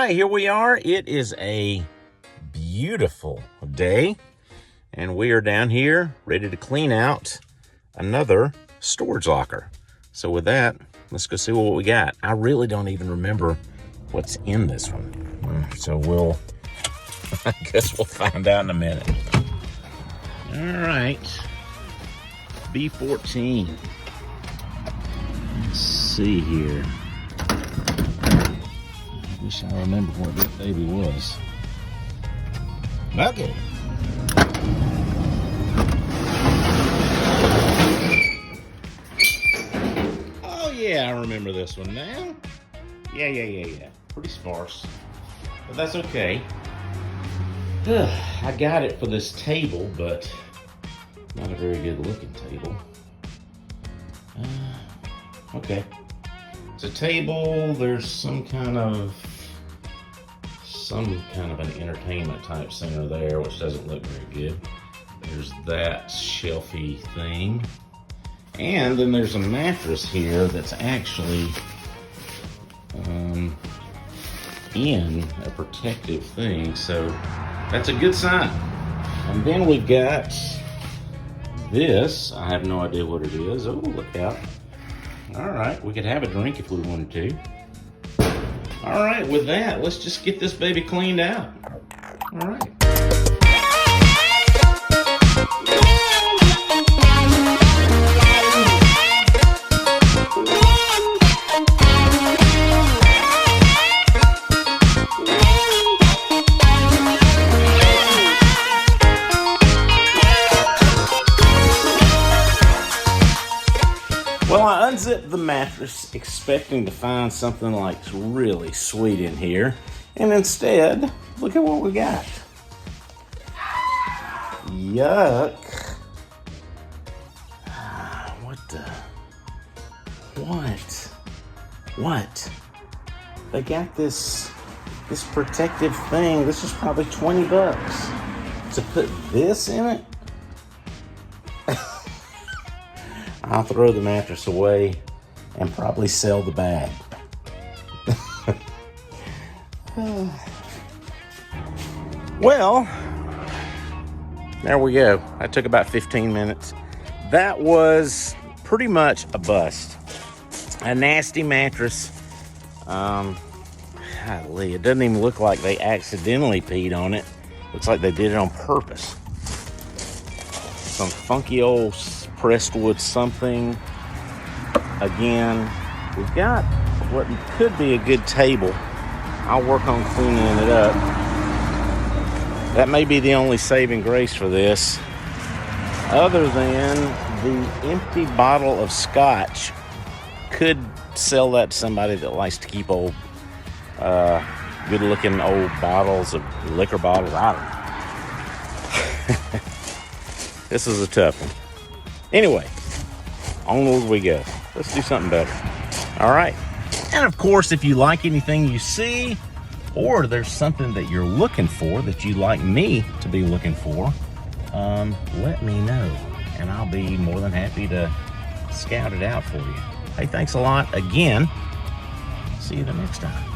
right, here we are. It is a beautiful day, and we are down here ready to clean out another storage locker. So with that, let's go see what we got. I really don't even remember what's in this one. So I guess we'll find out in a minute. All right, B14. Let's see here. I wish I remember what this baby was. Okay. Oh yeah, I remember this one now. Yeah. Pretty sparse, but that's okay. I got it for this table, but not a very good looking table. Okay. It's a table. There's some kind of an entertainment type center there, which doesn't look very good. There's that shelfy thing. And then there's a mattress here that's actually in a protective thing, so that's a good sign. And then we've got this. I have no idea what it is. Oh, look out. All right, we could have a drink if we wanted to. All right, with that, let's just get this baby cleaned out. All right. Well, I unzipped the mattress expecting to find something like really sweet in here. And instead, look at what we got. Yuck. What? They got this protective thing. This is probably 20 bucks to put this in it. I'll throw the mattress away and probably sell the bag. Well, there we go. That took about 15 minutes. That was pretty much a bust. A nasty mattress. Golly, it doesn't even look like they accidentally peed on it. Looks like they did it on purpose. Some funky old pressed wood something. Again, we've got what could be a good table. I'll work on cleaning it up. That may be the only saving grace for this, other than the empty bottle of scotch. Could sell that to somebody that likes to keep old, good-looking old bottles of liquor bottles. I don't know. This is a tough one. Anyway, onward we go. Let's do something better. All right. And of course, if you like anything you see, or there's something that you're looking for that you'd like me to be looking for, let me know, and I'll be more than happy to scout it out for you. Hey, thanks a lot again. See you the next time.